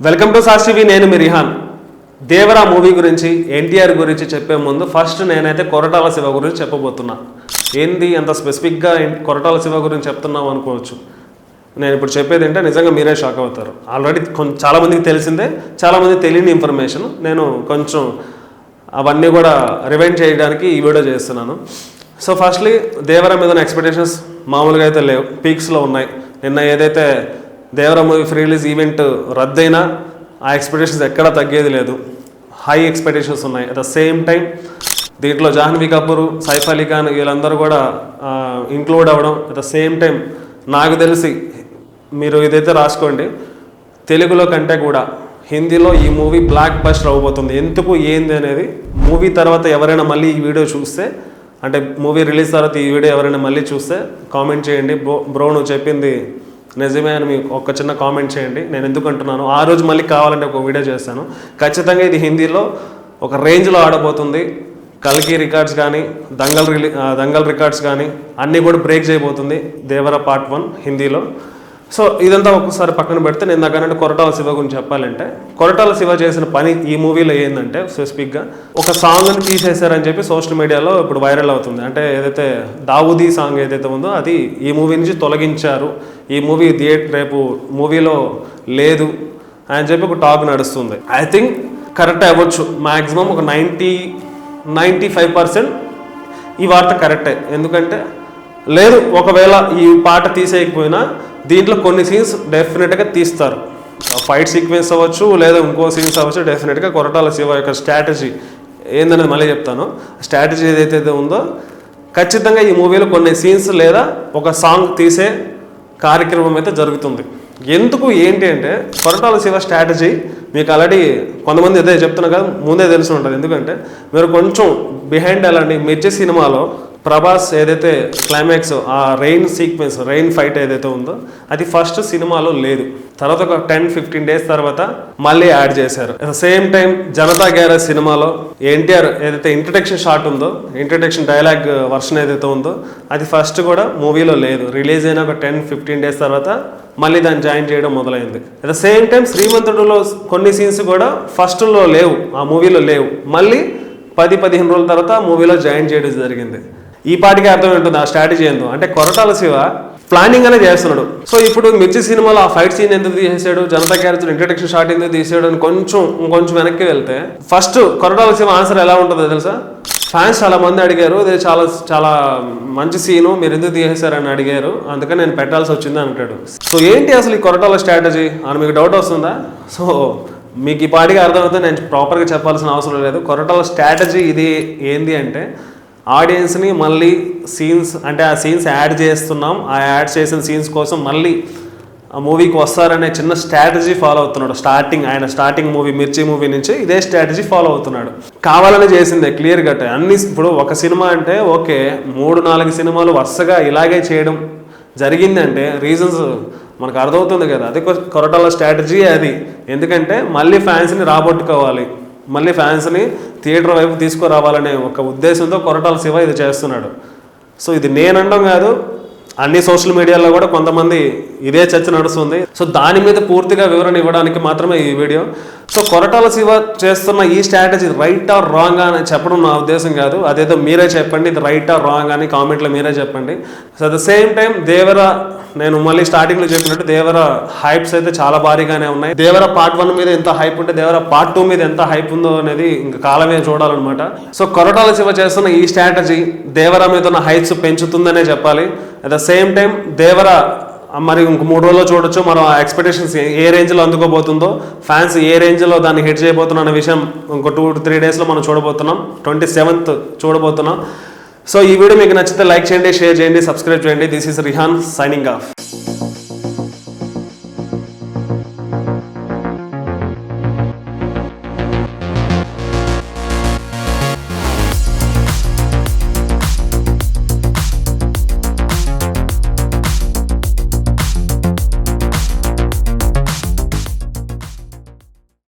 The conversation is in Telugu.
Welcome to సాక్షివి. నేను మీ రిహాన్. దేవరా మూవీ గురించి ఎన్టీఆర్ గురించి చెప్పే ముందు ఫస్ట్ నేనైతే కొరటాల శివ గురించి చెప్పబోతున్నా. ఏంది అంత స్పెసిఫిక్గా కొరటాల శివ గురించి చెప్తున్నాం అనుకోవచ్చు. నేను ఇప్పుడు చెప్పేది ఏంటంటే నిజంగా మీరే షాక్ అవుతారు. ఆల్రెడీ చాలామందికి తెలిసిందే, చాలామంది తెలియని ఇన్ఫర్మేషన్. నేను కొంచెం అవన్నీ కూడా రివైండ్ చేయడానికి ఈ వీడియో చేస్తున్నాను. సో ఫస్ట్లీ దేవరా మీద ఉన్న ఎక్స్పెక్టేషన్స్ మామూలుగా అయితే లేవు, పీక్స్లో ఉన్నాయి. నిన్న ఏదైతే Devara movie pre release event రద్దయినా ఆ ఎక్స్పెక్టేషన్స్ ఎక్కడా తగ్గేది లేదు. హై ఎక్స్పెక్టేషన్స్ ఉన్నాయి. అట్ ద సేమ్ టైం దీంట్లో జాహ్నవి కపూర్, సైఫ్ అలీ ఖాన్ వీళ్ళందరూ కూడా ఇంక్లూడ్ అవ్వడం. అట్ ద సేమ్ టైం నాకు తెలిసి మీరు ఇదైతే రాసుకోండి, తెలుగులో కంటే కూడా హిందీలో ఈ మూవీ బ్లాక్ బస్టర్ అవ్వబోతుంది. ఎందుకు ఏంది అనేది మూవీ తర్వాత ఎవరైనా మళ్ళీ ఈ వీడియో చూస్తే, అంటే మూవీ రిలీజ్ తర్వాత ఈ వీడియో ఎవరైనా మళ్ళీ చూస్తే కామెంట్ చేయండి, బ్రో నువ్వు చెప్పింది నిజమే అని మీకు ఒక చిన్న కామెంట్ చేయండి. నేను ఎందుకు అంటున్నాను, ఆ రోజు మళ్ళీ కావాలంటే ఒక వీడియో చేస్తాను. ఖచ్చితంగా ఇది హిందీలో ఒక రేంజ్లో ఆడబోతుంది. కల్కి రికార్డ్స్ కానీ, దంగల్ రికార్డ్స్ కానీ అన్నీ కూడా బ్రేక్ చేయబోతుంది దేవరా పార్ట్ 1 హిందీలో. సో ఇదంతా ఒక్కసారి పక్కన పెడితే నేను నాకనంటే కొరటాల శివ గురించి చెప్పాలంటే, కొరటాల శివ చేసిన పని ఈ మూవీలో ఏంటంటే స్పెసిఫిక్గా ఒక సాంగ్ని తీసేశారని చెప్పి సోషల్ మీడియాలో ఇప్పుడు వైరల్ అవుతుంది. అంటే ఏదైతే దావూదీ సాంగ్ ఏదైతే ఉందో అది ఈ మూవీ నుంచి తొలగించారు, ఈ మూవీ రేపు మూవీలో లేదు అని చెప్పి ఒక టాక్ నడుస్తుంది. ఐ థింక్ కరెక్ట్ అవ్వచ్చు. మ్యాక్సిమం ఒక 95% ఈ వార్త కరెక్టే. ఎందుకంటే లేదు, ఒకవేళ ఈ పాట తీసేయకపోయినా దీంట్లో కొన్ని సీన్స్ డెఫినెట్గా తీస్తారు. ఫైట్ సీక్వెన్స్ అవ్వచ్చు, లేదా ఇంకో సీన్స్ అవ్వచ్చు. డెఫినెట్గా కొరటాల శివ యొక్క స్ట్రాటజీ ఏందనేది మళ్ళీ చెప్తాను. స్ట్రాటజీ ఏదైతే ఉందో ఖచ్చితంగా ఈ మూవీలో కొన్ని సీన్స్ లేదా ఒక సాంగ్ తీసే కార్యక్రమం అయితే జరుగుతుంది. ఎందుకు ఏంటి అంటే కొరటాల శివ స్ట్రాటజీ మీకు ఆల్రెడీ కొంతమంది అదే చెప్తున్నా కదా, ముందే తెలిసి ఉంటుంది. ఎందుకంటే మీరు కొంచెం బిహైండ్ వెళ్ళండి. మిర్చి సినిమాలో ప్రభాస్ ఏదైతే క్లైమాక్స్ ఆ రెయిన్ సీక్వెన్స్, రెయిన్ ఫైట్ ఏదైతే ఉందో అది ఫస్ట్ సినిమాలో లేదు. తర్వాత ఒక 10-15 డేస్ తర్వాత మళ్ళీ యాడ్ చేశారు. At the same time Janata garage సినిమాలో ఎన్టీఆర్ ఏదైతే ఇంట్రడక్షన్ షాట్ ఉందో, ఇంట్రడక్షన్ డైలాగ్ వర్షన్ ఏదైతే ఉందో అది ఫస్ట్ కూడా మూవీలో లేదు. రిలీజ్ అయిన ఒక 10-15 డేస్ తర్వాత మళ్ళీ దాన్ని జాయిన్ చేయడం మొదలైంది. అట్ ద సేమ్ టైం శ్రీమంతుడులో కొన్ని సీన్స్ కూడా ఫస్ట్లో లేవు, ఆ మూవీలో లేవు. మళ్ళీ 10-15 రోజుల తర్వాత మూవీలో జాయిన్ చేయడం జరిగింది. ఈ పాటికి అర్థం ఉంటుంది ఆ స్ట్రాటజీ ఏందో. అంటే కొరటాల శివ ప్లానింగ్ అనే చేస్తున్నాడు. సో ఇప్పుడు మిర్చి సినిమాలో ఆ ఫైట్ సీన్ ఎందుకు తీసేసాడు, జనతా క్యారెక్టర్ ఇంట్రడక్షన్ షాట్ ఎందుకు తీసాడు అని కొంచెం వెనక్కి వెళ్తే ఫస్ట్ కొరటాల శివ ఆన్సర్ ఎలా ఉంటుందో తెలుసా? ఫ్యాన్స్ చాలా మంది అడిగారు, ఇది చాలా మంచి సీను, మీరు ఎందుకు తీసేశారని అడిగారు, అందుకని నేను పెట్టాల్సి వచ్చింది అంటాడు. సో ఏంటి అసలు ఈ కొరటాల స్ట్రాటజీ అని మీకు డౌట్ వస్తుందా? సో మీకు ఈ పాటికి అర్థమవుతుంది, నేను ప్రాపర్గా చెప్పాల్సిన అవసరం లేదు. కొరటాల స్ట్రాటజీ ఇది ఏంది అంటే ఆడియన్స్ని మళ్ళీ సీన్స్, అంటే ఆ సీన్స్ యాడ్ చేస్తున్నాం, ఆ యాడ్ చేసిన సీన్స్ కోసం మళ్ళీ ఆ మూవీకి వస్తారనే చిన్న స్ట్రాటజీ ఫాలో అవుతున్నాడు. స్టార్టింగ్ మూవీ మిర్చి మూవీ నుంచి ఇదే స్ట్రాటజీ ఫాలో అవుతున్నాడు. కావాలని చేసిందే క్లియర్ కట్. అన్ని ఇప్పుడు ఒక సినిమా అంటే ఓకే, 3-4 సినిమాలు వరుసగా ఇలాగే చేయడం జరిగిందంటే రీజన్స్ మనకు అర్థమవుతుంది కదా. అది కొరటాల స్ట్రాటజీ అది. ఎందుకంటే మళ్ళీ ఫ్యాన్స్ని రాబట్టుకోవాలి, మళ్ళీ ఫ్యాన్స్ని థియేటర్ వైపు తీసుకురావాలనే ఒక ఉద్దేశంతో కొరటాల శివ ఇది చేస్తున్నాడు. సో ఇది నేను అనడం కాదు, అన్ని సోషల్ మీడియాలో కూడా కొంతమంది ఇదే చర్చ నడుస్తుంది. సో దాని మీద పూర్తిగా వివరణ ఇవ్వడానికి మాత్రమే ఈ వీడియో. సో కొరటాల శివ చేస్తున్న ఈ స్ట్రాటజీ రైట్ ఆర్ రాంగ్ అని చెప్పడం నా ఉద్దేశం కాదు. అదేదో మీరే చెప్పండి, ఇది రైట్ ఆర్ రాంగ్ అని కామెంట్లో మీరే చెప్పండి. So at the same time Devara, నేను మళ్ళీ స్టార్టింగ్లో చెప్పినట్టు దేవరా హైప్స్ అయితే చాలా భారీగానే ఉన్నాయి. దేవరా పార్ట్ 1 మీద ఎంత హైప్ ఉంటే దేవరా పార్ట్ 2 మీద ఎంత హైప్ ఉందో అనేది ఇంకా కాలమే చూడాలన్నమాట. సో కొరటాల శివ చేస్తున్న ఈ స్ట్రాటజీ దేవరా మీద ఉన్న హైప్స్ పెంచుతుందనే చెప్పాలి. At the same time Devara మరి ఇంక 3 రోజుల్లో చూడొచ్చు మనం ఆ ఎక్స్పెక్టేషన్స్ ఏ రేంజ్లో అందుకోబోతుందో, ఫ్యాన్స్ ఏ రేంజ్లో దాన్ని హిట్ చేయబోతున్నా అనే విషయం ఇంకో 2-3 డేస్లో మనం చూడబోతున్నాం. 27th చూడబోతున్నాం. సో ఈ వీడియో మీకు నచ్చితే లైక్ చేయండి, షేర్ చేయండి, సబ్స్క్రైబ్ చేయండి. This is Rehan signing off.